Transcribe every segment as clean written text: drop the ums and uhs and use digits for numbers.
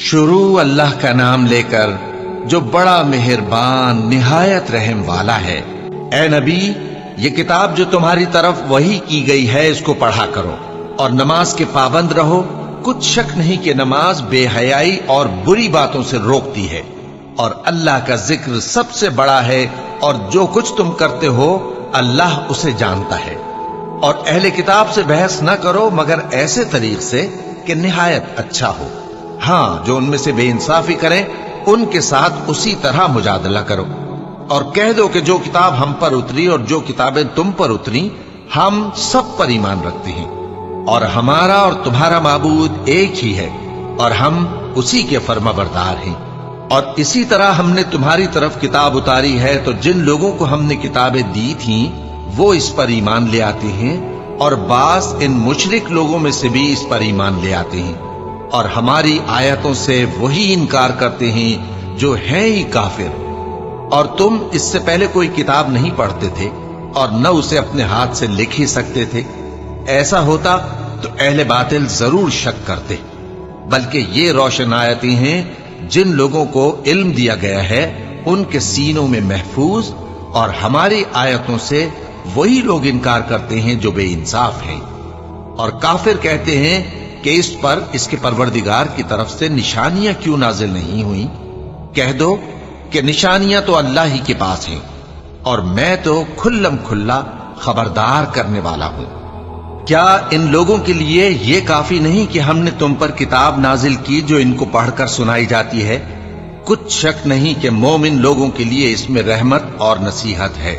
शुरू अल्लाह का नाम लेकर जो बड़ा मेहरबान निहायत रहम वाला है। ए नबी, ये किताब जो तुम्हारी तरफ वही की गई है, इसको पढ़ा करो और नमाज के पाबंद रहो। कुछ शक नहीं कि नमाज बेहयाई और बुरी बातों से रोकती है और अल्लाह का जिक्र सबसे बड़ा है, और जो कुछ तुम करते हो अल्लाह उसे जानता है। और अहले किताब से बहस न करो मगर ऐसे तरीक से कि निहायत अच्छा हो। हाँ, जो उनमें से बेइंसाफी करें उनके साथ उसी तरह मुजादला करो और कह दो कि जो किताब हम पर उतरी और जो किताबें तुम पर उतरी, हम सब पर ईमान रखते हैं और हमारा और तुम्हारा माबूद एक ही है और हम उसी के फर्माबरदार हैं। और इसी तरह हमने तुम्हारी तरफ किताब उतारी है, तो जिन लोगों को हमने किताबें दी थीं वो इस पर ईमान ले आते हैं और बास इन मुशरिक लोगों में से भी इस पर ईमान ले आते हैं और हमारी आयतों से वही इनकार करते हैं जो हैं ही काफिर। और तुम इससे पहले कोई किताब नहीं पढ़ते थे और न उसे अपने हाथ से लिख ही सकते थे। ऐसा होता तो अहले बातिल जरूर शक करते, बल्कि ये रोशन आयतें हैं जिन लोगों को इल्म दिया गया है उनके सीनों में महफूज, और हमारी आयतों से वही लोग इनकार करते हैं जो बेइंसाफ हैं। और काफिर कहते हैं कि इस पर इसके परवरदिगार की तरफ से निशानियां क्यों नाजिल नहीं हुई। कह दो कि निशानियां तो अल्लाह ही के पास हैं और मैं तो खुल्लम खुल्ला खबरदार करने वाला हूं। क्या इन लोगों के लिए ये काफी नहीं कि हमने तुम पर किताब नाजिल की जो इनको पढ़कर सुनाई जाती है? कुछ शक नहीं कि मोमिन लोगों के लिए इसमें रहमत और नसीहत है।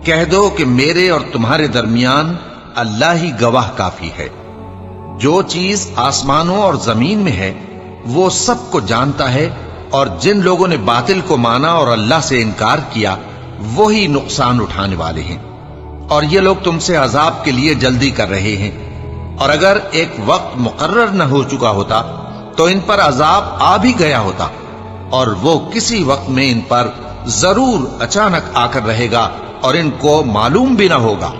कह दो कि मेरे और तुम्हारे दरमियान अल्लाह ही गवाह काफी है। जो चीज आसमानों और जमीन में है वो सबको जानता है, और जिन लोगों ने बातिल को माना और अल्लाह से इनकार किया वो ही नुकसान उठाने वाले हैं। और ये लोग तुमसे अजाब के लिए जल्दी कर रहे हैं, और अगर एक वक्त मुकर्रर न हो चुका होता तो इन पर अजाब आ भी गया होता, और वो किसी वक्त में इन पर जरूर अचानक आकर रहेगा और इनको मालूम भी न होगा।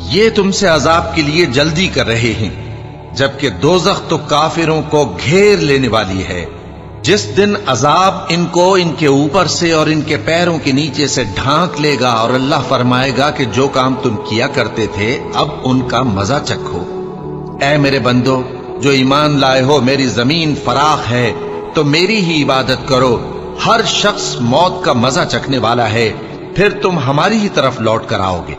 ये तुमसे अजाब के लिए जल्दी कर रहे हैं, जबकि दोज़ख तो काफिरों को घेर लेने वाली है। जिस दिन अजाब इनको इनके ऊपर से और इनके पैरों के नीचे से ढांक लेगा और अल्लाह फरमाएगा कि जो काम तुम किया करते थे अब उनका मजा चखो। ऐ मेरे बंदो जो ईमान लाए हो, मेरी जमीन फराख है तो मेरी ही इबादत करो। हर शख्स मौत का मजा चखने वाला है, फिर तुम हमारी ही तरफ लौट कर आओगे।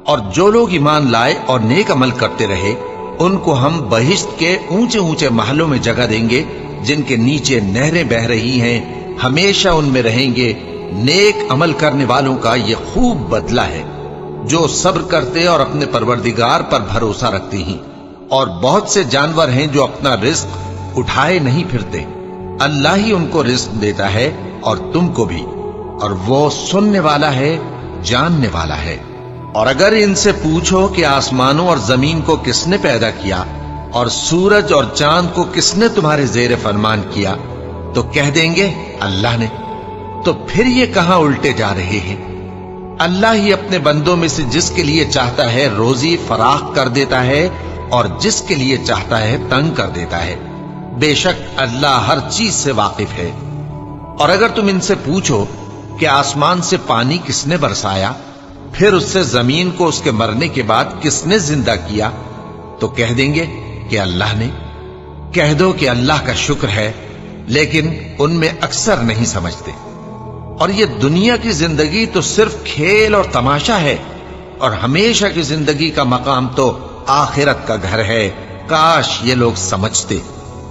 और जो लोग ईमान लाए और नेक अमल करते रहे उनको हम बहिश्त के ऊंचे ऊंचे महलों में जगह देंगे जिनके नीचे नहरें बह रही हैं, हमेशा उनमें रहेंगे। नेक अमल करने वालों का ये खूब बदला है जो सब्र करते और अपने परवरदिगार पर भरोसा रखते हैं। और बहुत से जानवर हैं जो अपना रिस्क उठाए नहीं फिरते, अल्लाह ही उनको रिस्क देता है और तुमको भी, और वो सुनने वाला है, जानने वाला है। और अगर इनसे पूछो कि आसमानों और जमीन को किसने पैदा किया और सूरज और चांद को किसने तुम्हारे जेर फरमान किया, तो कह देंगे अल्लाह ने। तो फिर ये कहां उल्टे जा रहे हैं? अल्लाह ही अपने बंदों में से जिसके लिए चाहता है रोजी फराख कर देता है और जिसके लिए चाहता है तंग कर देता है। बेशक अल्लाह हर चीज से वाकिफ है। और अगर तुम इनसे पूछो कि आसमान से पानी किसने बरसाया, फिर उससे जमीन को उसके मरने के बाद किसने जिंदा किया, तो कह देंगे कि अल्लाह ने। कह दो कि अल्लाह का शुक्र है, लेकिन उनमें अक्सर नहीं समझते। और ये दुनिया की जिंदगी तो सिर्फ खेल और तमाशा है, और हमेशा की जिंदगी का मकाम तो आखिरत का घर है। काश ये लोग समझते।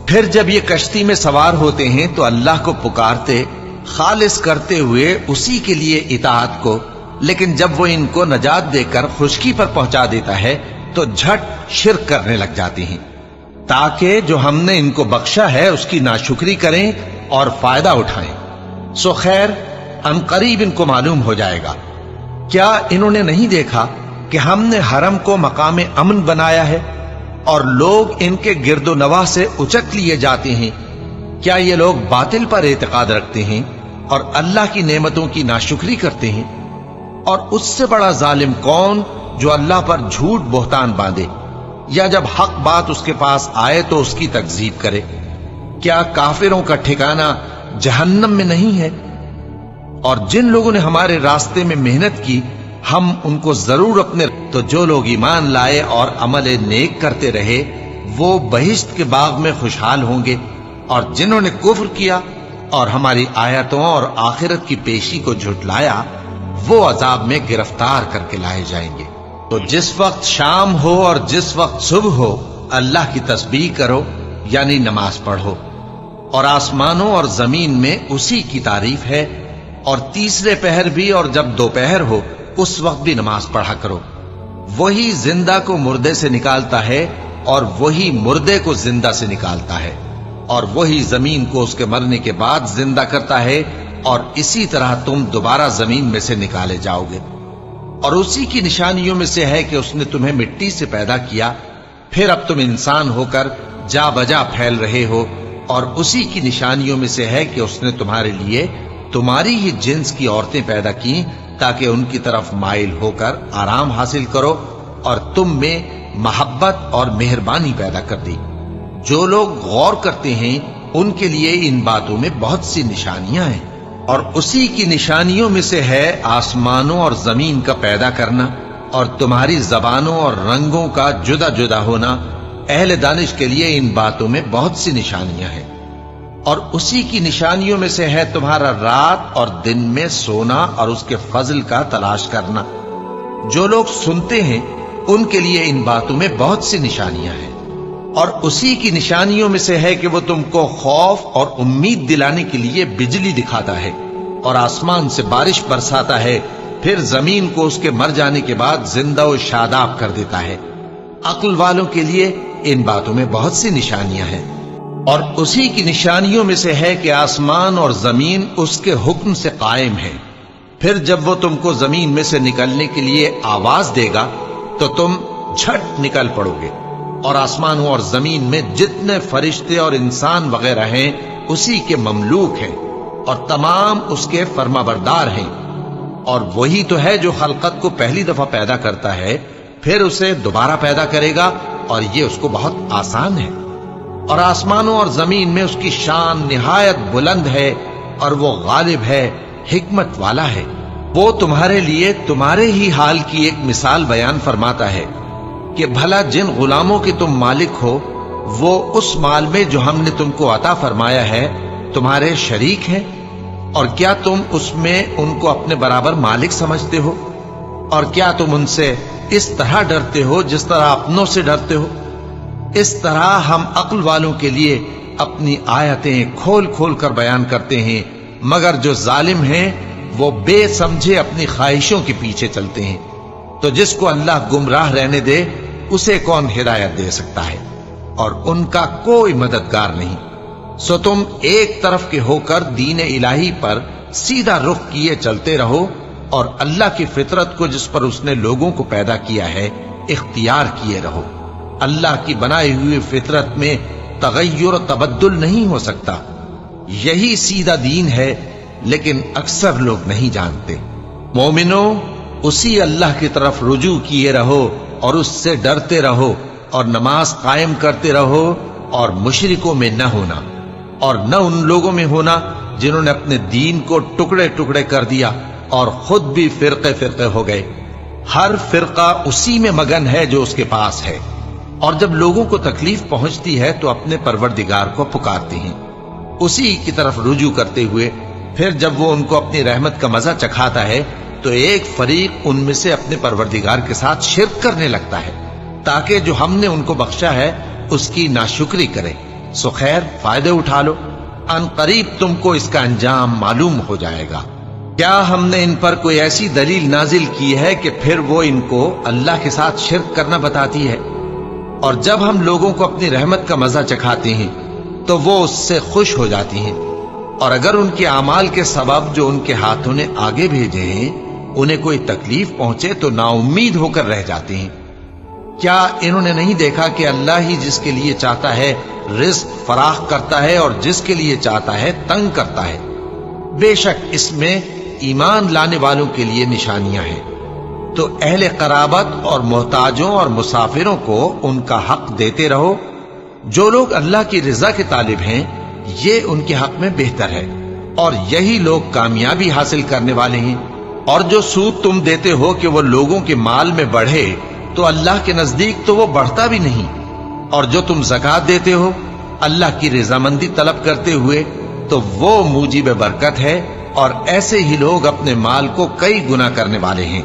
फिर जब ये कश्ती में सवार होते हैं तो अल्लाह को पुकारते, खालिस करते हुए उसी के लिए इताअत को, लेकिन जब वो इनको नजात देकर खुशकी पर पहुंचा देता है तो झट शिर्क करने लग जाते हैं, ताकि जो हमने इनको बख्शा है उसकी नाशुक्री करें और फायदा उठाएं। सो खैर अनकरीब इनको मालूम हो जाएगा। क्या इन्होंने नहीं देखा कि हमने हरम को मकाम अमन बनाया है और लोग इनके गिरदो नवाह से उचक लिए जाते हैं? क्या ये लोग बातिल पर एतकाद रखते हैं और अल्लाह की नेमतों की नाशुक्री करते हैं? और उससे बड़ा जालिम कौन जो अल्लाह पर झूठ बोहतान बांधे, या जब हक बात उसके पास आए तो उसकी तकजीब करे। क्या काफिरों का ठिकाना जहन्नम में नहीं है? और जिन लोगों ने हमारे रास्ते में मेहनत की हम उनको जरूर अपने, तो जो लोग ईमान लाए और अमल नेक करते रहे वो बहिश्त के बाग में खुशहाल होंगे, और जिन्होंने कुफ्र किया और हमारी आयतों और आखिरत की पेशी को झुटलाया वो अजाब में गिरफ्तार करके लाए जाएंगे। तो जिस वक्त शाम हो और जिस वक्त सुबह हो अल्लाह की तस्बीह करो, यानी नमाज पढ़ो, और आसमानों और जमीन में उसी की तारीफ है, और तीसरे पहर भी और जब दोपहर हो उस वक्त भी नमाज पढ़ा करो। वही जिंदा को मुर्दे से निकालता है और वही मुर्दे को जिंदा से निकालता है, और वही जमीन को उसके मरने के बाद जिंदा करता है, और इसी तरह तुम दोबारा जमीन में से निकाले जाओगे। और उसी की निशानियों में से है कि उसने तुम्हें मिट्टी से पैदा किया, फिर अब तुम इंसान होकर जा बजा फैल रहे हो, और उसी की निशानियों में से है कि उसने तुम्हारे लिए तुम्हारी ही जिन्स की औरतें पैदा की ताकि उनकी तरफ माइल होकर आराम हासिल करो, और तुम में मोहब्बत और मेहरबानी पैदा कर दी। जो लोग गौर करते हैं उनके लिए इन बातों में बहुत सी निशानियां हैं। और उसी की निशानियों में से है आसमानों और जमीन का पैदा करना, और तुम्हारी जबानों और रंगों का जुदा जुदा होना। अहले दानिश के लिए इन बातों में बहुत सी निशानियां हैं। और उसी की निशानियों में से है तुम्हारा रात और दिन में सोना और उसके फजल का तलाश करना। जो लोग सुनते हैं उनके लिए इन बातों में बहुत सी निशानियां हैं। और उसी की निशानियों में से है कि वो तुमको खौफ और उम्मीद दिलाने के लिए बिजली दिखाता है, और आसमान से बारिश बरसाता है, फिर जमीन को उसके मर जाने के बाद जिंदा और शादाब कर देता है। अक्ल वालों के लिए इन बातों में बहुत सी निशानियां हैं। और उसी की निशानियों में से है कि आसमान और जमीन उसके हुक्म से कायम है। फिर जब वो तुमको जमीन में से निकलने के लिए आवाज देगा तो तुम झट निकल पड़ोगे। और आसमानों और जमीन में जितने फरिश्ते और इंसान वगैरह हैं उसी के ममलूक हैं, और तमाम उसके फर्माबरदार हैं। और वही तो है जो खलकत को पहली दफा पैदा करता है, फिर उसे दोबारा पैदा करेगा, और ये उसको बहुत आसान है। और आसमानों और जमीन में उसकी शान निहायत बुलंद है, और वो गालिब है, हिकमत वाला है। वो तुम्हारे लिए तुम्हारे ही हाल की एक मिसाल बयान फरमाता है कि भला जिन गुलामों के तुम मालिक हो वो उस माल में जो हमने तुमको अता फरमाया है तुम्हारे शरीक हैं, और क्या तुम उसमें उनको अपने बराबर मालिक समझते हो? और क्या तुम उनसे इस तरह डरते हो जिस तरह अपनों से डरते हो? इस तरह हम अक्ल वालों के लिए अपनी आयतें खोल खोल कर बयान करते हैं, मगर जो जालिम हैं वो बेसमझे अपनी ख्वाहिशों के पीछे चलते हैं। तो जिसको अल्लाह गुमराह रहने दे उसे कौन हिदायत दे सकता है, और उनका कोई मददगार नहीं। सो तुम एक तरफ के होकर दीन इलाही पर सीधा रुख किए चलते रहो, और अल्लाह की फितरत को जिस पर उसने लोगों को पैदा किया है इख्तियार किए रहो। अल्लाह की बनाई हुई फितरत में तगय्युर तबद्दुल नहीं हो सकता। यही सीधा दीन है, लेकिन अक्सर लोग नहीं जानते। मोमिनो, उसी अल्लाह की तरफ रुजू किए रहो और उससे डरते रहो, और नमाज कायम करते रहो, और मुशरिकों में न होना, और न उन लोगों में होना जिन्होंने अपने दीन को टुकड़े टुकड़े कर दिया और खुद भी फिरके फिरके हो गए। हर फिरका उसी में मगन है जो उसके पास है, और जब लोगों को तकलीफ पहुंचती है तो अपने परवरदिगार को पुकारते हैं, उसी की तरफ रुजू करते हुए। फिर जब वो उनको अपनी रहमत का मजा चखाता है तो एक फरीक उनमें से अपने परवरदिगार के साथ शिर्क करने लगता है, ताकि जो हमने उनको बख्शा है उसकी नाशुक्री करें। सो खैर, फायदे उठा लो, अनकरीब तुमको इसका अंजाम मालूम हो जाएगा। क्या हमने इन पर कोई ऐसी दलील नाजिल की है कि फिर वो इनको अल्लाह के साथ शिर्क करना बताती है? और जब हम लोगों को अपनी रहमत का मजा चखाते हैं तो वो उससे खुश हो जाती हैं, और अगर उनके अमाल के सबब जो उनके हाथों ने आगे भेजे हैं उन्हें कोई तकलीफ पहुंचे तो नाउम्मीद होकर रह जाते हैं। क्या इन्होंने नहीं देखा कि अल्लाह ही जिसके लिए चाहता है रिज्क फराख करता है और जिसके लिए चाहता है तंग करता है? बेशक इसमें ईमान लाने वालों के लिए निशानियां हैं। तो अहले कराबत और मोहताजों और मुसाफिरों को उनका हक देते रहो। जो लोग अल्लाह की रिजा के तालिब हैं یہ ان کے حق میں بہتر ہے، اور یہی لوگ کامیابی حاصل کرنے والے ہیں۔ اور جو سود تم دیتے ہو کہ وہ لوگوں کے مال میں بڑھے، تو اللہ کے نزدیک تو وہ بڑھتا بھی نہیں، اور جو تم زکوٰۃ دیتے ہو اللہ کی رضامندی طلب کرتے ہوئے، تو وہ موجب برکت ہے، اور ایسے ہی لوگ اپنے مال کو کئی گنا کرنے والے ہیں۔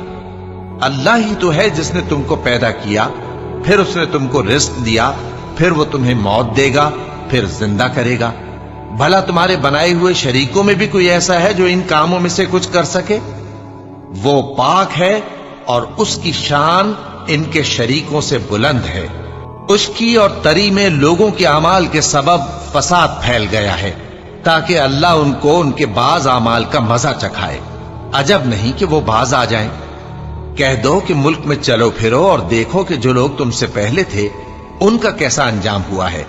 اللہ ہی تو ہے جس نے تم کو پیدا کیا، پھر اس نے تم کو رزق دیا، پھر وہ تمہیں موت دے گا، پھر زندہ کرے گا۔ بھلا تمہارے بنائے ہوئے شریکوں میں بھی کوئی ایسا ہے جو ان کاموں میں سے کچھ کر سکے؟ وہ پاک ہے اور اس کی شان ان کے شریکوں سے بلند ہے۔ اس کی اور تری میں لوگوں کے اعمال کے سبب فساد پھیل گیا ہے، تاکہ اللہ ان کو ان کے بعض اعمال کا مزہ چکھائے۔ عجب نہیں کہ وہ باز آ جائیں۔ کہہ دو کہ ملک میں چلو پھرو اور دیکھو کہ جو لوگ تم سے پہلے تھے ان کا کیسا انجام ہوا ہے۔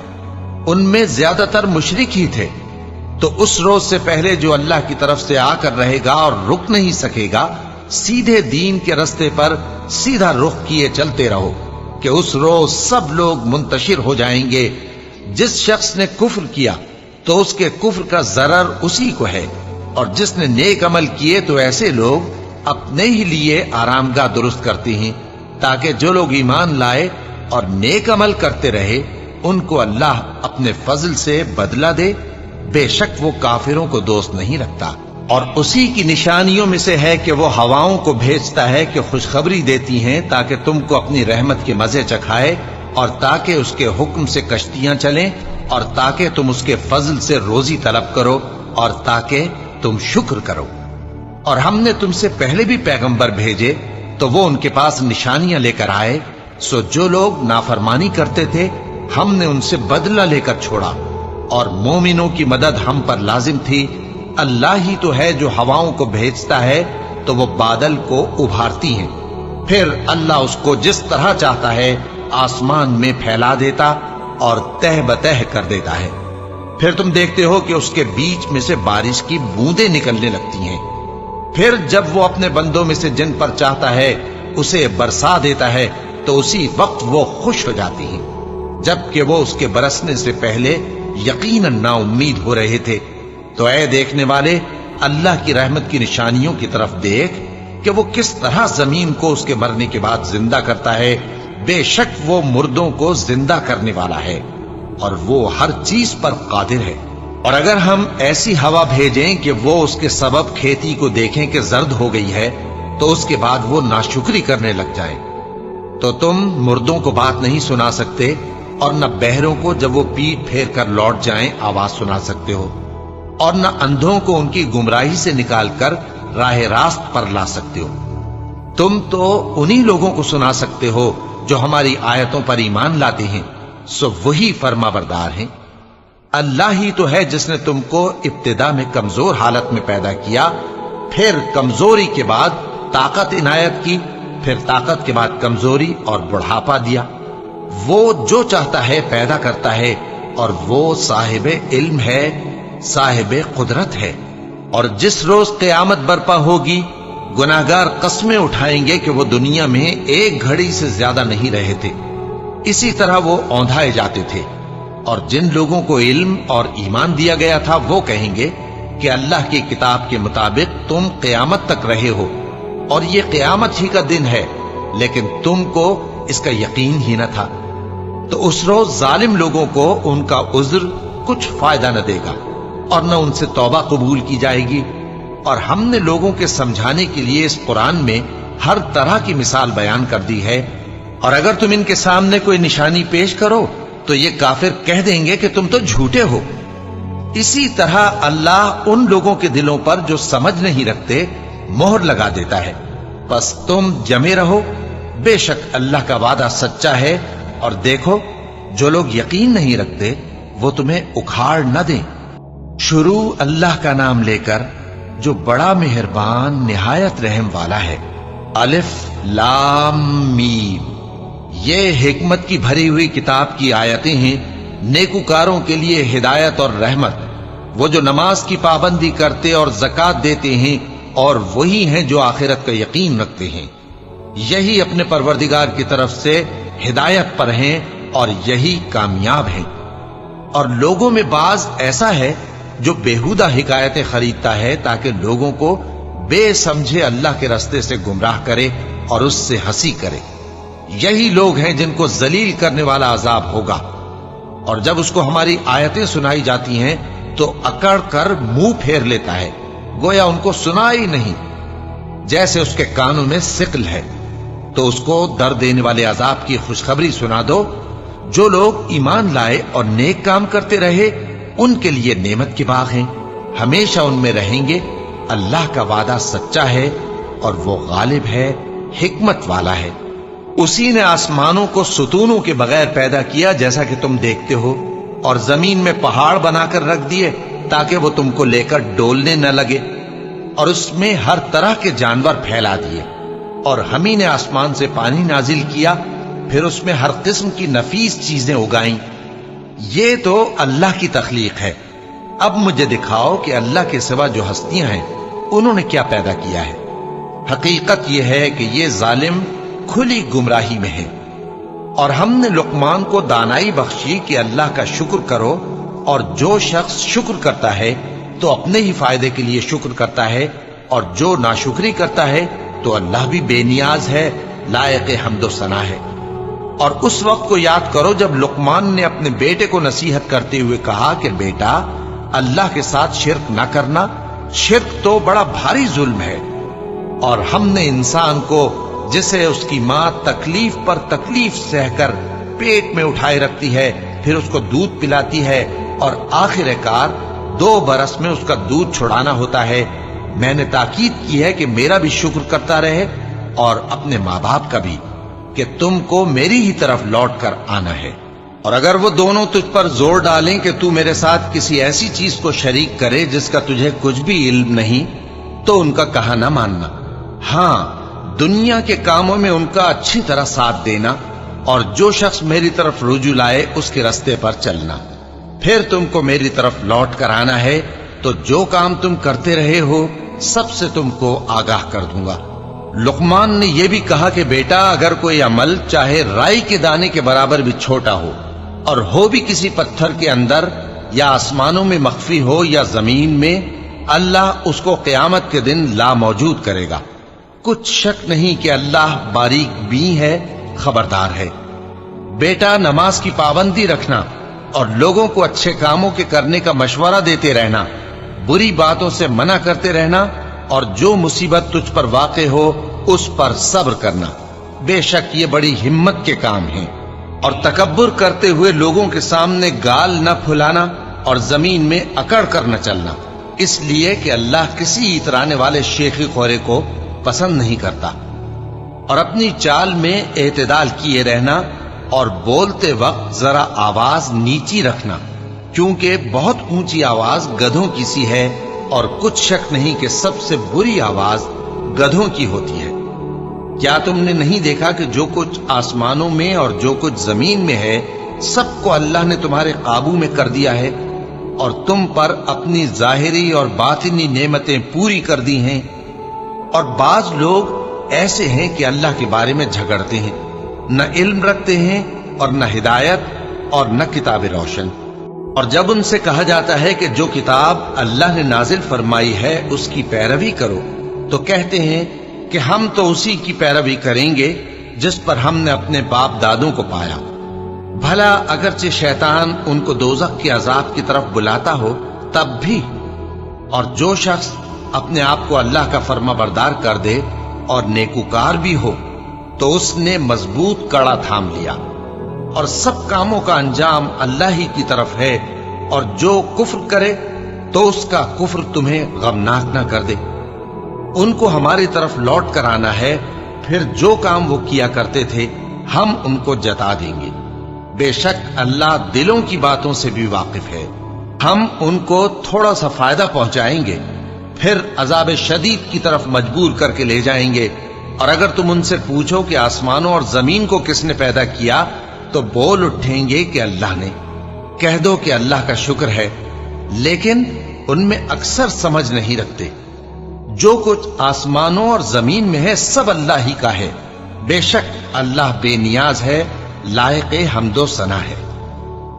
ان میں زیادہ تر مشرک ہی تھے۔ تو اس روز سے پہلے جو اللہ کی طرف سے آ کر رہے گا اور رک نہیں سکے گا، سیدھے دین کے رستے پر سیدھا رخ کیے چلتے رہو، کہ اس روز سب لوگ منتشر ہو جائیں گے۔ جس شخص نے کفر کیا تو اس کے کفر کا ضرر اسی کو ہے، اور جس نے نیک عمل کیے تو ایسے لوگ اپنے ہی لیے آرامگاہ درست کرتے ہیں، تاکہ جو لوگ ایمان لائے اور نیک عمل کرتے رہے ان کو اللہ اپنے فضل سے بدلہ دے۔ بے شک وہ کافروں کو دوست نہیں رکھتا۔ اور اسی کی نشانیوں میں سے ہے کہ وہ ہواؤں کو بھیجتا ہے کہ خوشخبری دیتی ہیں، تاکہ تم کو اپنی رحمت کے مزے چکھائے، اور تاکہ اس کے حکم سے کشتیاں چلیں، اور تاکہ تم اس کے فضل سے روزی طلب کرو، اور تاکہ تم شکر کرو۔ اور ہم نے تم سے پہلے بھی پیغمبر بھیجے تو وہ ان کے پاس نشانیاں لے کر آئے، سو جو لوگ نافرمانی کرتے تھے ہم نے ان سے بدلہ لے کر چھوڑا، اور مومنوں کی مدد ہم پر لازم تھی۔ اللہ ہی تو ہے جو ہواؤں کو بھیجتا ہے تو وہ بادل کو ابھارتی ہیں، پھر اللہ اس کو جس طرح چاہتا ہے آسمان میں پھیلا دیتا اور تہ بتہ کر دیتا ہے۔ پھر تم دیکھتے ہو کہ اس کے بیچ میں سے بارش کی بوندیں نکلنے لگتی ہیں، پھر جب وہ اپنے بندوں میں سے جن پر چاہتا ہے اسے برسا دیتا ہے تو اسی وقت وہ خوش ہو جاتی ہیں، جبکہ وہ اس کے برسنے سے پہلے یقیناً نا امید ہو رہے تھے۔ تو اے دیکھنے والے، اللہ کی رحمت کی نشانیوں کی طرف دیکھ کہ وہ کس طرح زمین کو اس کے مرنے کے بعد زندہ کرتا ہے۔ بے شک وہ مردوں کو زندہ کرنے والا ہے، اور وہ ہر چیز پر قادر ہے۔ اور اگر ہم ایسی ہوا بھیجیں کہ وہ اس کے سبب کھیتی کو دیکھیں کہ زرد ہو گئی ہے، تو اس کے بعد وہ ناشکری کرنے لگ جائیں، تو تم مردوں کو بات نہیں سنا سکتے، اور نہ بہروں کو جب وہ پیٹ پھیر کر لوٹ جائیں آواز سنا سکتے ہو، اور نہ اندھوں کو ان کی گمراہی سے نکال کر راہ راست پر لا سکتے ہو۔ تم تو انہی لوگوں کو سنا سکتے ہو جو ہماری آیتوں پر ایمان لاتے ہیں، سو وہی فرما بردار ہیں۔ اللہ ہی تو ہے جس نے تم کو ابتدا میں کمزور حالت میں پیدا کیا، پھر کمزوری کے بعد طاقت عنایت کی، پھر طاقت کے بعد کمزوری اور بڑھاپا دیا۔ وہ جو چاہتا ہے پیدا کرتا ہے، اور وہ صاحب علم ہے، صاحب قدرت ہے۔ اور جس روز قیامت برپا ہوگی گناہگار قسمیں اٹھائیں گے کہ وہ دنیا میں ایک گھڑی سے زیادہ نہیں رہے تھے، اسی طرح وہ اوندھائے جاتے تھے۔ اور جن لوگوں کو علم اور ایمان دیا گیا تھا وہ کہیں گے کہ اللہ کی کتاب کے مطابق تم قیامت تک رہے ہو، اور یہ قیامت ہی کا دن ہے، لیکن تم کو اس کا یقین ہی نہ تھا۔ تو اس روز ظالم لوگوں کو ان کا عذر کچھ فائدہ نہ دے گا، اور نہ ان سے توبہ قبول کی جائے گی۔ اور ہم نے لوگوں کے سمجھانے کے لیے اس قرآن میں ہر طرح کی مثال بیان کر دی ہے، اور اگر تم ان کے سامنے کوئی نشانی پیش کرو تو یہ کافر کہہ دیں گے کہ تم تو جھوٹے ہو۔ اسی طرح اللہ ان لوگوں کے دلوں پر جو سمجھ نہیں رکھتے مہر لگا دیتا ہے۔ بس تم جمے رہو، بے شک اللہ کا وعدہ سچا ہے، اور دیکھو جو لوگ یقین نہیں رکھتے وہ تمہیں اکھاڑ نہ دیں۔ شروع اللہ کا نام لے کر جو بڑا مہربان نہایت رحم والا ہے۔ الف لام میم، یہ حکمت کی بھری ہوئی کتاب کی آیتیں ہیں، نیکوکاروں کے لیے ہدایت اور رحمت۔ وہ جو نماز کی پابندی کرتے اور زکوٰۃ دیتے ہیں، اور وہی ہیں جو آخرت کا یقین رکھتے ہیں، یہی اپنے پروردگار کی طرف سے ہدایت پر ہیں اور یہی کامیاب ہیں۔ اور لوگوں میں بعض ایسا ہے جو بیہودہ حکایتیں خریدتا ہے تاکہ لوگوں کو بے سمجھے اللہ کے راستے سے گمراہ کرے اور اس سے ہنسی کرے۔ یہی لوگ ہیں جن کو ذلیل کرنے والا عذاب ہوگا۔ اور جب اس کو ہماری آیتیں سنائی جاتی ہیں تو اکڑ کر منہ پھیر لیتا ہے، گویا ان کو سنا ہی نہیں، جیسے اس کے کانوں میں ثقل ہے۔ تو اس کو درد دینے والے عذاب کی خوشخبری سنا دو۔ جو لوگ ایمان لائے اور نیک کام کرتے رہے ان کے لیے نعمت کے باغ ہیں، ہمیشہ ان میں رہیں گے۔ اللہ کا وعدہ سچا ہے اور وہ غالب ہے، حکمت والا ہے۔ اسی نے آسمانوں کو ستونوں کے بغیر پیدا کیا جیسا کہ تم دیکھتے ہو، اور زمین میں پہاڑ بنا کر رکھ دیے تاکہ وہ تم کو لے کر ڈولنے نہ لگے، اور اس میں ہر طرح کے جانور پھیلا دیے۔ اور ہم ہی نے آسمان سے پانی نازل کیا، پھر اس میں ہر قسم کی نفیس چیزیں اگائیں۔ یہ تو اللہ کی تخلیق ہے۔ اب مجھے دکھاؤ کہ اللہ کے سوا جو ہستیاں ہیں انہوں نے کیا پیدا کیا ہے۔ حقیقت یہ ہے کہ یہ ظالم کھلی گمراہی میں ہے۔ اور ہم نے لقمان کو دانائی بخشی کہ اللہ کا شکر کرو، اور جو شخص شکر کرتا ہے تو اپنے ہی فائدے کے لیے شکر کرتا ہے، اور جو ناشکری کرتا ہے تو اللہ بھی بے نیاز ہے، لائق حمد و ثنا ہے۔ اور اس وقت کو یاد کرو جب لقمان نے اپنے بیٹے کو نصیحت کرتے ہوئے کہا کہ بیٹا، اللہ کے ساتھ شرک نہ کرنا، شرک تو بڑا بھاری ظلم ہے۔ اور ہم نے انسان کو، جسے اس کی ماں تکلیف پر تکلیف سہ کر پیٹ میں اٹھائے رکھتی ہے، پھر اس کو دودھ پلاتی ہے، اور آخر کار 2 برس میں اس کا دودھ چھڑانا ہوتا ہے، میں نے تاکید کی ہے کہ میرا بھی شکر کرتا رہے اور اپنے ماں باپ کا بھی، کہ تم کو میری ہی طرف لوٹ کر آنا ہے۔ اور اگر وہ دونوں تجھ پر زور ڈالیں کہ تو میرے ساتھ کسی ایسی چیز کو شریک کرے جس کا تجھے کچھ بھی علم نہیں، تو ان کا کہا نہ ماننا۔ ہاں، دنیا کے کاموں میں ان کا اچھی طرح ساتھ دینا، اور جو شخص میری طرف رجوع لائے اس کے راستے پر چلنا۔ پھر تم کو میری طرف لوٹ کر آنا ہے، تو جو کام تم کرتے رہے ہو سب سے تم کو آگاہ کر دوں گا۔ لقمان نے یہ بھی کہا کہ بیٹا، اگر کوئی عمل چاہے رائی کے دانے کے برابر بھی چھوٹا ہو، اور ہو بھی کسی پتھر کے اندر، یا آسمانوں میں مخفی ہو یا زمین میں، اللہ اس کو قیامت کے دن لا موجود کرے گا۔ کچھ شک نہیں کہ اللہ باریک بین ہے، خبردار ہے۔ بیٹا، نماز کی پابندی رکھنا، اور لوگوں کو اچھے کاموں کے کرنے کا مشورہ دیتے رہنا، بری باتوں سے منع کرتے رہنا، اور جو مصیبت تجھ پر واقع ہو اس پر صبر کرنا۔ بے شک یہ بڑی ہمت کے کام ہیں۔ اور تکبر کرتے ہوئے لوگوں کے سامنے گال نہ پھلانا، اور زمین میں اکڑ کر نہ چلنا، اس لیے کہ اللہ کسی اترانے والے شیخی خورے کو پسند نہیں کرتا۔ اور اپنی چال میں اعتدال کیے رہنا، اور بولتے وقت ذرا آواز نیچی رکھنا، کیونکہ بہت اونچی آواز گدھوں کی سی ہے، اور کچھ شک نہیں کہ سب سے بری آواز گدھوں کی ہوتی ہے۔ کیا تم نے نہیں دیکھا کہ جو کچھ آسمانوں میں اور جو کچھ زمین میں ہے سب کو اللہ نے تمہارے قابو میں کر دیا ہے، اور تم پر اپنی ظاہری اور باطنی نعمتیں پوری کر دی ہیں۔ اور بعض لوگ ایسے ہیں کہ اللہ کے بارے میں جھگڑتے ہیں، نہ علم رکھتے ہیں اور نہ ہدایت اور نہ کتاب روشن۔ اور جب ان سے کہا جاتا ہے کہ جو کتاب اللہ نے نازل فرمائی ہے اس کی پیروی کرو، تو کہتے ہیں کہ ہم تو اسی کی پیروی کریں گے جس پر ہم نے اپنے باپ دادوں کو پایا۔ بھلا اگرچہ شیطان ان کو دوزخ کے عذاب کی طرف بلاتا ہو تب بھی۔ اور جو شخص اپنے آپ کو اللہ کا فرما بردار کر دے اور نیکوکار بھی ہو تو اس نے مضبوط کڑا تھام لیا، اور سب کاموں کا انجام اللہ ہی کی طرف ہے۔ اور جو کفر کرے تو اس کا کفر تمہیں غمناک نہ کر دے۔ ان کو ہماری طرف لوٹ کر آنا ہے، پھر جو کام وہ کیا کرتے تھے ہم ان کو جتا دیں گے۔ بے شک اللہ دلوں کی باتوں سے بھی واقف ہے۔ ہم ان کو تھوڑا سا فائدہ پہنچائیں گے، پھر عذاب شدید کی طرف مجبور کر کے لے جائیں گے۔ اور اگر تم ان سے پوچھو کہ آسمانوں اور زمین کو کس نے پیدا کیا، تو بول اٹھیں گے کہ اللہ نے۔ کہہ دو کہ اللہ کا شکر ہے، لیکن ان میں اکثر سمجھ نہیں رکھتے۔ جو کچھ آسمانوں اور زمین میں ہے سب اللہ ہی کا ہے، بے شک اللہ بے نیاز ہے، لائق حمد و ثنا ہے۔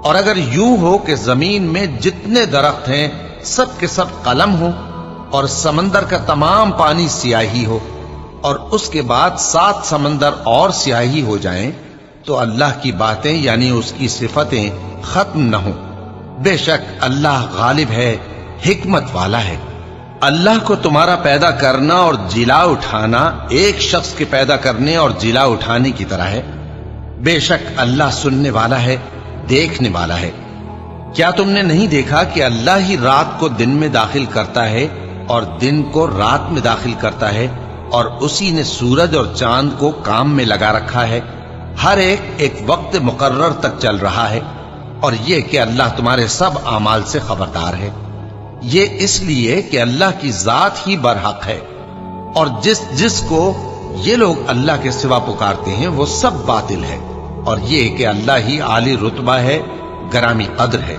اور اگر یوں ہو کہ زمین میں جتنے درخت ہیں سب کے سب قلم ہو اور سمندر کا تمام پانی سیاہی ہو اور اس کے بعد 7 سمندر اور سیاہی ہو جائیں تو اللہ کی باتیں یعنی اس کی صفتیں ختم نہ ہوں۔ بے شک اللہ غالب ہے، حکمت والا ہے۔ اللہ کو تمہارا پیدا کرنا اور جلا اٹھانا ایک شخص کے پیدا کرنے اور جلا اٹھانے کی طرح ہے۔ بے شک اللہ سننے والا ہے، دیکھنے والا ہے۔ کیا تم نے نہیں دیکھا کہ اللہ ہی رات کو دن میں داخل کرتا ہے اور دن کو رات میں داخل کرتا ہے، اور اسی نے سورج اور چاند کو کام میں لگا رکھا ہے، ہر ایک وقت مقرر تک چل رہا ہے، اور یہ کہ اللہ تمہارے سب اعمال سے خبردار ہے۔ یہ اس لیے کہ اللہ کی ذات ہی برحق ہے، اور جس کو یہ لوگ اللہ کے سوا پکارتے ہیں وہ سب باطل ہے، اور یہ کہ اللہ ہی عالی رتبہ ہے، گرامی قدر ہے۔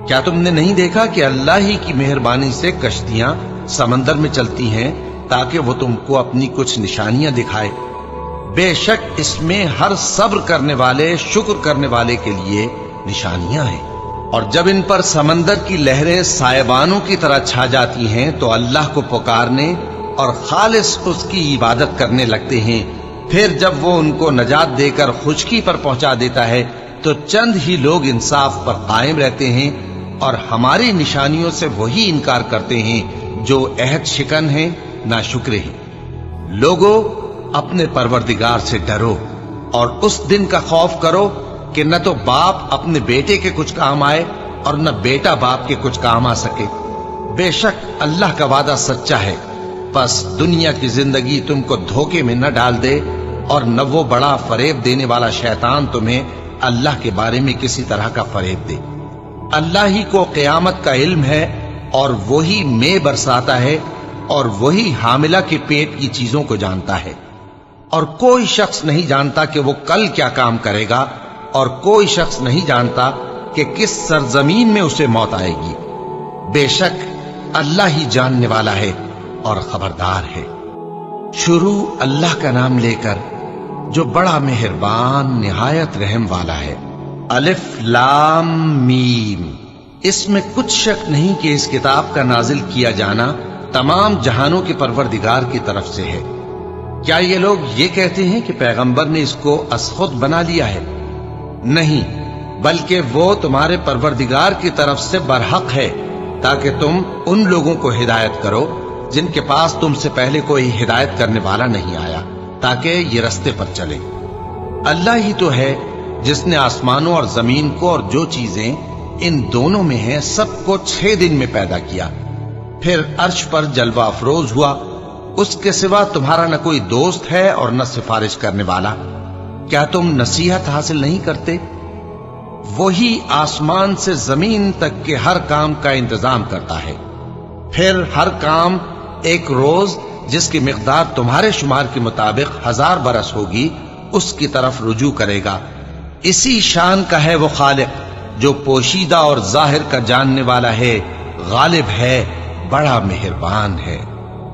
کیا تم نے نہیں دیکھا کہ اللہ ہی کی مہربانی سے کشتیاں سمندر میں چلتی ہیں تاکہ وہ تم کو اپنی کچھ نشانیاں دکھائے؟ بے شک اس میں ہر صبر کرنے والے، شکر کرنے والے کے لیے نشانیاں ہیں۔ اور جب ان پر سمندر کی لہریں سائبانوں کی طرح چھا جاتی ہیں تو اللہ کو پکارنے اور خالص اس کی عبادت کرنے لگتے ہیں، پھر جب وہ ان کو نجات دے کر خشکی پر پہنچا دیتا ہے تو چند ہی لوگ انصاف پر قائم رہتے ہیں، اور ہماری نشانیوں سے وہی انکار کرتے ہیں جو عہد شکن ہیں، ناشکرے ہیں۔ لوگو اپنے پروردگار سے ڈرو اور اس دن کا خوف کرو کہ نہ تو باپ اپنے بیٹے کے کچھ کام آئے اور نہ بیٹا باپ کے کچھ کام آ سکے۔ بے شک اللہ کا وعدہ سچا ہے، پس دنیا کی زندگی تم کو دھوکے میں نہ ڈال دے، اور نہ وہ بڑا فریب دینے والا شیطان تمہیں اللہ کے بارے میں کسی طرح کا فریب دے۔ اللہ ہی کو قیامت کا علم ہے، اور وہی مے برساتا ہے، اور وہی حاملہ کے پیٹ کی چیزوں کو جانتا ہے، اور کوئی شخص نہیں جانتا کہ وہ کل کیا کام کرے گا، اور کوئی شخص نہیں جانتا کہ کس سرزمین میں اسے موت آئے گی۔ بے شک اللہ ہی جاننے والا ہے اور خبردار ہے۔ شروع اللہ کا نام لے کر جو بڑا مہربان نہایت رحم والا ہے۔ الف لام میم۔ اس میں کچھ شک نہیں کہ اس کتاب کا نازل کیا جانا تمام جہانوں کے پروردگار کی طرف سے ہے۔ کیا یہ لوگ یہ کہتے ہیں کہ پیغمبر نے اس کو از خود بنا لیا ہے؟ نہیں، بلکہ وہ تمہارے پروردگار کی طرف سے برحق ہے، تاکہ تم ان لوگوں کو ہدایت کرو جن کے پاس تم سے پہلے کوئی ہدایت کرنے والا نہیں آیا، تاکہ یہ رستے پر چلے۔ اللہ ہی تو ہے جس نے آسمانوں اور زمین کو اور جو چیزیں ان دونوں میں ہیں سب کو 6 دن میں پیدا کیا، پھر عرش پر جلوہ افروز ہوا۔ اس کے سوا تمہارا نہ کوئی دوست ہے اور نہ سفارش کرنے والا۔ کیا تم نصیحت حاصل نہیں کرتے؟ وہی آسمان سے زمین تک کے ہر کام کا انتظام کرتا ہے، پھر ہر کام ایک روز جس کی مقدار تمہارے شمار کے مطابق 1000 برس ہوگی اس کی طرف رجوع کرے گا۔ اسی شان کا ہے وہ خالق جو پوشیدہ اور ظاہر کا جاننے والا ہے، غالب ہے، بڑا مہربان ہے۔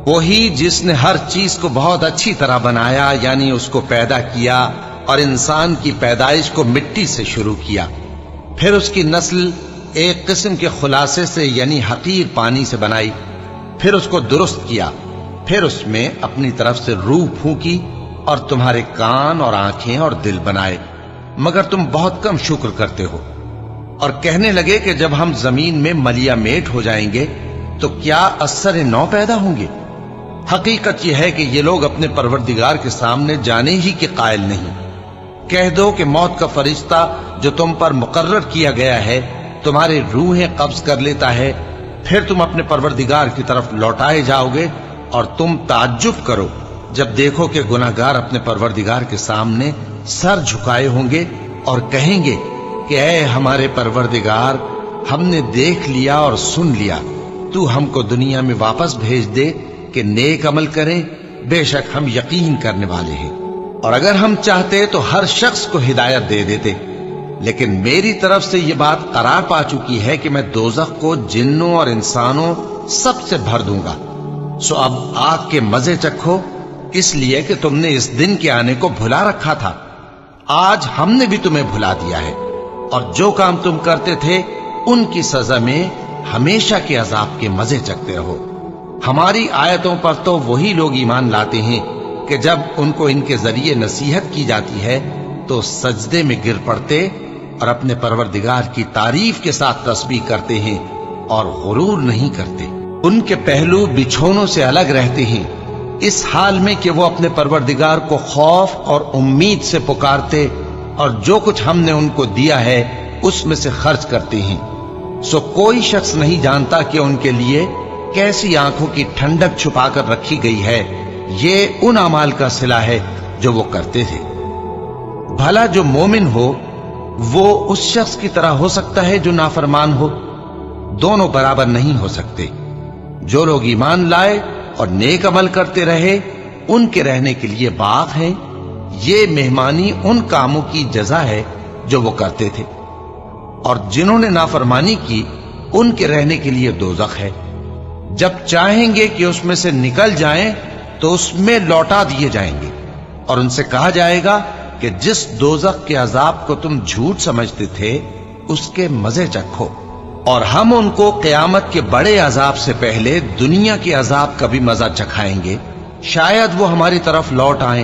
وہی جس نے ہر چیز کو بہت اچھی طرح بنایا، یعنی اس کو پیدا کیا اور انسان کی پیدائش کو مٹی سے شروع کیا، پھر اس کی نسل ایک قسم کے خلاصے سے یعنی حقیر پانی سے بنائی، پھر اس کو درست کیا، پھر اس میں اپنی طرف سے روح پھونکی اور تمہارے کان اور آنکھیں اور دل بنائے، مگر تم بہت کم شکر کرتے ہو۔ اور کہنے لگے کہ جب ہم زمین میں ملیا میٹ ہو جائیں گے تو کیا اثر نو پیدا ہوں گے؟ حقیقت یہ ہے کہ یہ لوگ اپنے پروردگار کے سامنے جانے ہی کے قائل نہیں۔ کہہ دو کہ موت کا فرشتہ جو تم پر مقرر کیا گیا ہے تمہاری روحیں قبض کر لیتا ہے، پھر تم اپنے پروردگار کی طرف لوٹائے جاؤ گے، اور تم تعجب کرو جب دیکھو کہ گناہگار اپنے پروردگار کے سامنے سر جھکائے ہوں گے اور کہیں گے کہ اے ہمارے پروردگار، ہم نے دیکھ لیا اور سن لیا، تو ہم کو دنیا میں واپس بھیج دے کہ نیک عمل کریں، بے شک ہم یقین کرنے والے ہیں۔ اور اگر ہم چاہتے تو ہر شخص کو ہدایت دے دیتے، لیکن میری طرف سے یہ بات قرار پا چکی ہے کہ میں دوزخ کو جنوں اور انسانوں سب سے بھر دوں گا، سو اب آگ کے مزے چکھو، اس لیے کہ تم نے اس دن کے آنے کو بھلا رکھا تھا۔ آج ہم نے بھی تمہیں بھلا دیا ہے، और जो काम तुम करते थे उनकी सजा में हमेशा के अजाब के मजे चखते रहो। हमारी आयतों पर तो वही लोग ईमान लाते हैं कि जब उनको इनके जरिए नसीहत की जाती है तो सजदे में गिर पड़ते और अपने परवरदिगार की तारीफ के साथ तस्बीह करते हैं और गुरूर नहीं करते। उनके पहलू बिछौनों से अलग रहते हैं, इस हाल में कि वो अपने परवरदिगार को खौफ और उम्मीद से पुकारते और जो कुछ हमने उनको दिया है उसमें से खर्च करते हैं। सो कोई शख्स नहीं जानता कि उनके लिए कैसी आंखों की ठंडक छुपाकर रखी गई है। ये उन अमाल का सिला है जो वो करते थे। भला जो मोमिन हो वो उस शख्स की तरह हो सकता है जो नाफरमान हो? दोनों बराबर नहीं हो सकते। जो लोग ईमान लाए और नेक अमल करते रहे उनके रहने के लिए बाग है। ये मेहमानी उन कामों की जजा है जो वो करते थे, और जिन्होंने नाफरमानी की उनके रहने के लिए दोजख है। जब चाहेंगे कि उसमें से निकल जाएं तो उसमें लौटा दिए जाएंगे और उनसे कहा जाएगा कि जिस दोजख के अजाब को तुम झूठ समझते थे उसके मजे चखो, और हम उनको क़यामत के बड़े अजाब से पहले दुनिया के अजाब का भी मजा चखाएंगे। शायद वो हमारी तरफ लौट आए।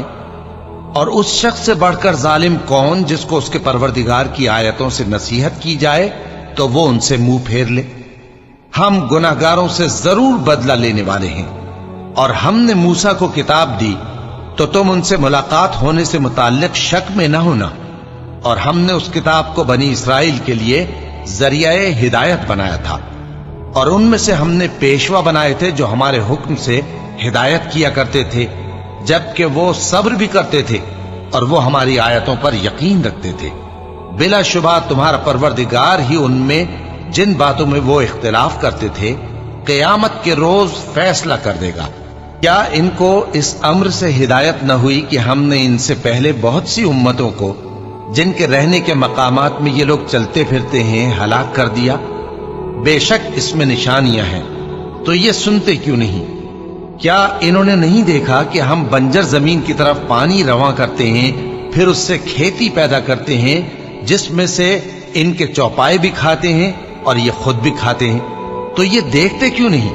और उस शख्स से बढ़कर जालिम कौन जिसको उसके परवरदिगार की आयतों से नसीहत की जाए तो वो उनसे मुंह फेर ले। हम गुनाहगारों से जरूर बदला लेने वाले हैं। और हमने मूसा को किताब दी तो तुम उनसे मुलाकात होने से मुताल्लिक शक में न होना। और हमने उस किताब को बनी इसराइल के लिए जरियाए हिदायत बनाया था, और उनमें से हमने पेशवा बनाए थे जो हमारे हुक्म से हिदायत किया करते थे, जबकि वो सब्र भी करते थे और वो हमारी आयतों पर यकीन रखते थे। बिलाशुबा तुम्हारा परवरदिगार ही उनमें जिन बातों में वो इख्तिलाफ करते थे क़यामत के रोज फैसला कर देगा। क्या इनको इस अम्र से हिदायत न हुई कि हमने इनसे पहले बहुत सी उम्मतों को जिनके रहने के मकामात में ये लोग चलते फिरते हैं हलाक कर दिया? बेशक इसमें निशानियां हैं, तो ये सुनते क्यों नहीं? क्या इन्होंने नहीं देखा कि हम बंजर जमीन की तरफ पानी रवां करते हैं, फिर उससे खेती पैदा करते हैं जिसमें से इनके चौपाए भी खाते हैं और ये खुद भी खाते हैं? तो ये देखते क्यों नहीं?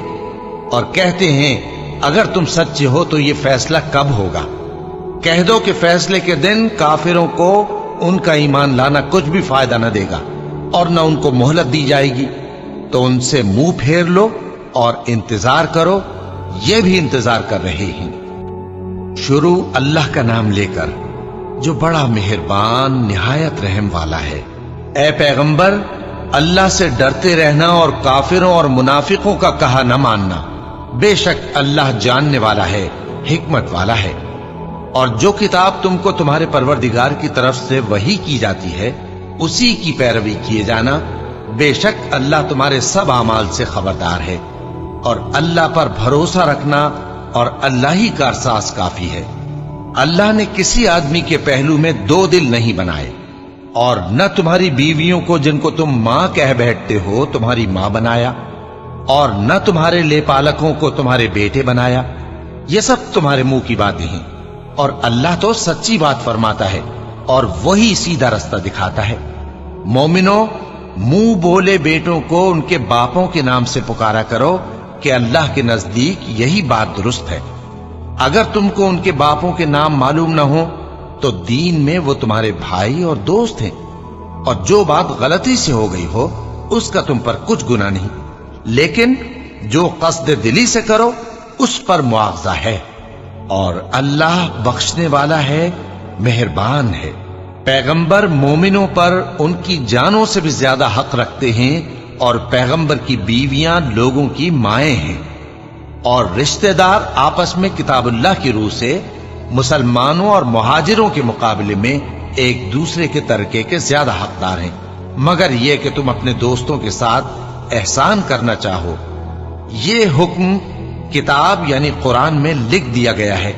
और कहते हैं अगर तुम सच्चे हो तो ये फैसला कब होगा? कह दो कि फैसले के दिन काफिरों को उनका ईमान लाना कुछ भी फायदा न देगा और न उनको मोहलत दी जाएगी। तो उनसे मुंह फेर लो और इंतजार करो, ये भी इंतजार कर रहे हैं। शुरू अल्लाह का नाम लेकर जो बड़ा मेहरबान निहायत रहम वाला है। ए पैगंबर, अल्लाह से डरते रहना और काफिरों और मुनाफिकों का कहा न मानना। बेशक अल्लाह जानने वाला है, हिकमत वाला है। और जो किताब तुमको तुम्हारे परवरदिगार की तरफ से वही की जाती है उसी की पैरवी किए जाना। बेशक अल्लाह तुम्हारे सब आमाल से खबरदार है। और अल्लाह पर भरोसा रखना और अल्लाह ही का एहसास काफी है। अल्लाह ने किसी आदमी के पहलू में दो दिल नहीं बनाए, और न तुम्हारी बीवियों को जिनको तुम मां कह बैठते हो तुम्हारी मां बनाया, और न तुम्हारे लेपालकों को तुम्हारे बेटे बनाया। ये सब तुम्हारे मुंह की बातें हैं, और अल्लाह तो सच्ची बात फरमाता है और वही सीधा रास्ता दिखाता है। मोमिनो, मुंह बोले बेटों को उनके बापों के नाम से पुकारा करो कि अल्लाह के नजदीक यही बात दुरुस्त है। अगर तुमको उनके बापों के नाम मालूम न हो तो दीन में वो तुम्हारे भाई और दोस्त हैं, और जो बात गलती से हो गई हो उसका तुम पर कुछ गुनाह नहीं, लेकिन जो कस्द दिली से करो उस पर मुआवजा है। और अल्लाह बख्शने वाला है, मेहरबान है। पैगंबर मोमिनों पर उनकी जानों से भी ज्यादा हक रखते हैं, और पैगंबर की बीवियां लोगों की माएं हैं, और रिश्तेदार आपस में किताबुल्लाह की रूह से मुसलमानों और मुहाजिरों के मुकाबले में एक दूसरे के तरके के ज्यादा हकदार हैं, मगर यह कि तुम अपने दोस्तों के साथ एहसान करना चाहो। ये हुक्म किताब यानी कुरान में लिख दिया गया है।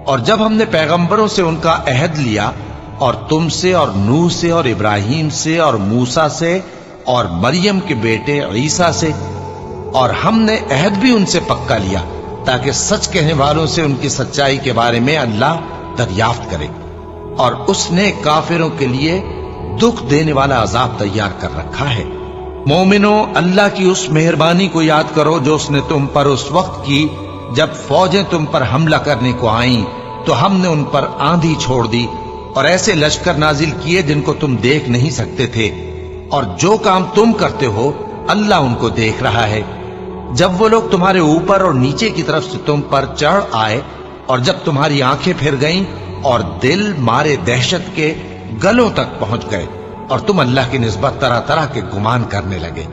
और जब हमने पैगंबरों से उनका अहद लिया, और तुमसे और नूह से और इब्राहिम से और मूसा से और मरियम के बेटे ईसा से, और हमने अहद भी उनसे पक्का लिया ताकि सच कहने वालों से उनकी सच्चाई के बारे में अल्लाह दरियाफ्त करे। और उसने काफिरों के लिए दुख देने वाला अजाब तैयार कर रखा है। मोमिनो, अल्लाह की उस मेहरबानी को याद करो जो उसने तुम पर उस वक्त की जब फौजें तुम पर हमला करने को आईं, तो हमने उन पर आंधी छोड़ दी और ऐसे लश्कर नाजिल किए जिनको तुम देख नहीं सकते थे। और जो काम तुम करते हो अल्लाह उनको देख रहा है। जब वो लोग तुम्हारे ऊपर और नीचे की तरफ से तुम पर चढ़ आए और जब तुम्हारी आंखें फिर गईं और दिल मारे दहशत के गलों तक पहुंच गए और तुम अल्लाह की निस्बत तरह तरह के गुमान करने लगे,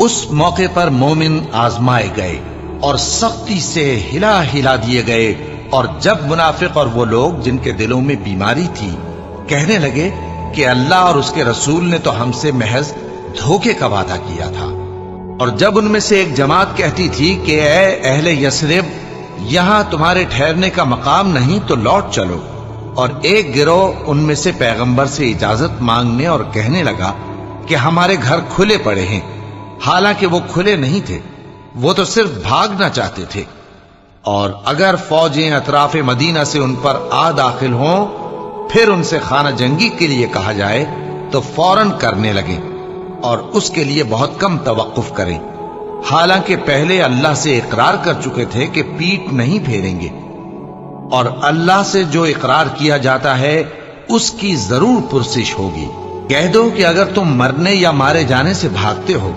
उस मौके पर मोमिन आजमाए गए और सख्ती से हिला हिला दिए गए। और जब मुनाफिक और वो लोग जिनके दिलों में बीमारी थी कहने लगे कि अल्लाह और उसके रसूल ने तो हमसे महज धोखे का वादा किया था, और जब उनमें से एक जमात कहती थी कि ऐ अहले यसरिब, यहां तुम्हारे ठहरने का मकाम नहीं तो लौट चलो, और एक गिरोह उनमें से पैगंबर से इजाजत मांगने और कहने लगा कि हमारे घर खुले पड़े हैं। हालांकि वो खुले नहीं थे, वो तो सिर्फ भागना चाहते थे। और अगर फौजें अतराफ मदीना से उन पर आ दाखिल हों, फिर उनसे खाना जंगी के लिए कहा जाए तो फौरन करने लगे और उसके लिए बहुत कम तवक्कुफ करें। हालांकि पहले अल्लाह से इकरार कर चुके थे कि पीठ नहीं फेरेंगे, और अल्लाह से जो इकरार किया जाता है उसकी जरूर पुरसिश होगी। कह दो कि अगर तुम मरने या मारे जाने से भागते हो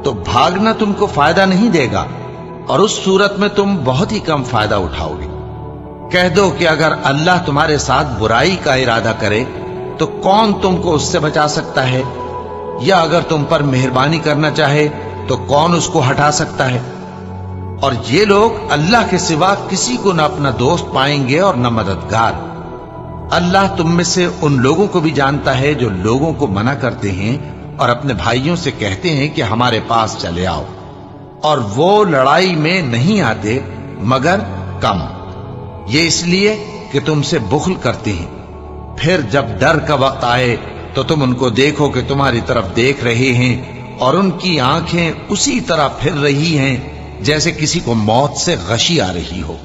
तो भागना तुमको फायदा नहीं देगा, और उस सूरत में तुम बहुत ही कम फायदा उठाओगे। कह दो कि अगर अल्लाह तुम्हारे साथ बुराई का इरादा करे तो कौन तुमको उससे बचा सकता है, या अगर तुम पर मेहरबानी करना चाहे तो कौन उसको हटा सकता है। और ये लोग अल्लाह के सिवा किसी को न अपना दोस्त पाएंगे और न मददगार। अल्लाह तुम में से उन लोगों को भी जानता है जो लोगों को मना करते हैं और अपने भाइयों से कहते हैं कि हमारे पास चले आओ, और वो लड़ाई में नहीं आते मगर कम, ये इसलिए कि तुमसे बुखल करते हैं। फिर जब डर का वक्त आए तो तुम उनको देखो कि तुम्हारी तरफ देख रहे हैं और उनकी आंखें उसी तरह फिर रही हैं जैसे किसी को मौत से गशी आ रही हो।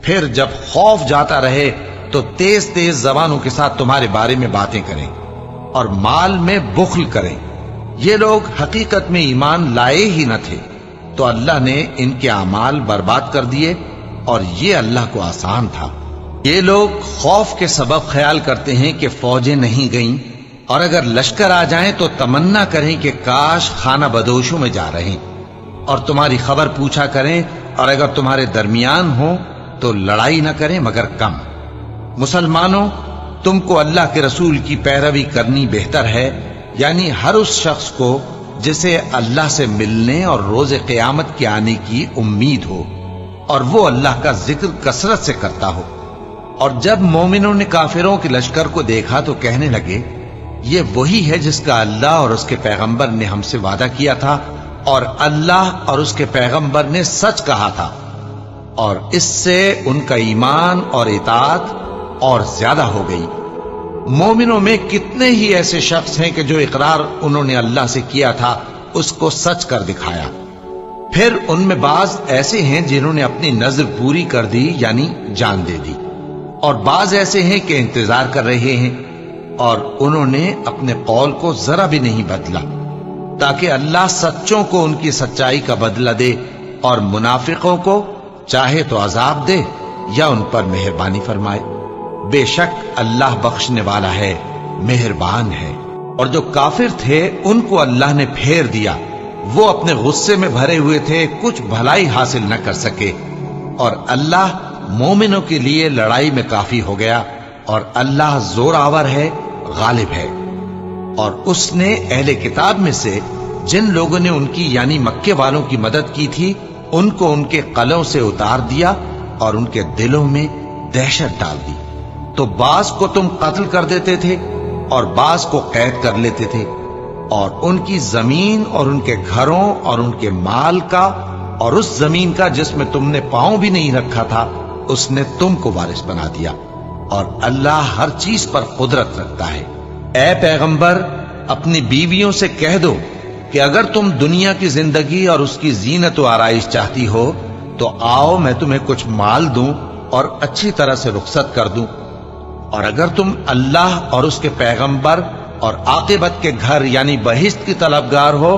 फिर जब खौफ जाता रहे तो तेज तेज जबानों के साथ तुम्हारे बारे में बातें करें और माल में बुखल करें। ये लोग हकीकत में ईमान लाए ही न थे, तो अल्लाह ने इनके अमाल बर्बाद कर दिए, और ये अल्लाह को आसान था। ये लोग खौफ के सबब ख्याल करते हैं कि फौजें नहीं गईं, और अगर लश्कर आ जाएं तो तमन्ना करें कि काश खाना बदोशों में जा रहे हैं और तुम्हारी खबर पूछा करें, और अगर तुम्हारे दरमियान हो तो लड़ाई न करें मगर कम। मुसलमानों, तुमको अल्लाह के रसूल की पैरवी करनी बेहतर है, यानी हर उस शख्स को जिसे अल्लाह से मिलने और रोज़े क़यामत के आने की उम्मीद हो और वो अल्लाह का जिक्र कसरत से करता हो। और जब मोमिनों ने काफिरों के लश्कर को देखा तो कहने लगे, ये वही है जिसका अल्लाह और उसके पैगंबर ने हमसे वादा किया था, और अल्लाह और उसके पैगंबर ने सच कहा था, और इससे उनका ईमान और इताअत और ज्यादा हो गई। मोमिनों में कितने ही ऐसे शख्स हैं कि जो इकरार उन्होंने अल्लाह से किया था उसको सच कर दिखाया। फिर उनमें बाज ऐसे हैं जिन्होंने अपनी नजर पूरी कर दी, यानी जान दे दी, और बाज ऐसे हैं कि इंतजार कर रहे हैं और उन्होंने अपने कौल को जरा भी नहीं बदला, ताकि अल्लाह सच्चों को उनकी सच्चाई का बदला दे और मुनाफिकों को चाहे तो अजाब दे या उन पर मेहरबानी फरमाए। बेशक अल्लाह बख्शने वाला है, मेहरबान है। और जो काफिर थे उनको अल्लाह ने फेर दिया, वो अपने गुस्से में भरे हुए थे, कुछ भलाई हासिल न कर सके, और अल्लाह मोमिनों के लिए लड़ाई में काफी हो गया, और अल्लाह जोरावर है, गालिब है। और उसने अहले किताब में से जिन लोगों ने उनकी यानी मक्के वालों की मदद की थी उनको उनके कलों से उतार दिया और उनके दिलों में दहशत डाल दी। तो बाज को तुम कत्ल कर देते थे और बाज को कैद कर लेते थे, और उनकी जमीन और उनके घरों और उनके माल का और उस जमीन का जिसमें तुमने पांव भी नहीं रखा था उसने तुमको वारिस बना दिया, और अल्लाह हर चीज पर कुदरत रखता है। ऐ पैगंबर, अपनी बीवियों से कह दो कि अगर तुम दुनिया की जिंदगी और उसकी जीनत और आराइश चाहती हो तो आओ, मैं तुम्हें कुछ माल दूं और अच्छी तरह से रुखसत कर दूं, और अगर तुम अल्लाह और उसके पैगंबर اور عاقبت کے گھر یعنی بہشت کی طلبگار ہو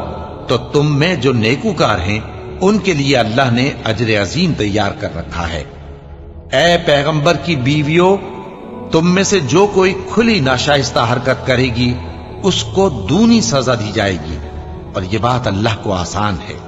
تو تم میں جو نیکوکار ہیں ان کے لیے اللہ نے اجر عظیم تیار کر رکھا ہے۔ اے پیغمبر کی بیویوں، تم میں سے جو کوئی کھلی ناشائستہ حرکت کرے گی اس کو دونی سزا دی جائے گی، اور یہ بات اللہ کو آسان ہے۔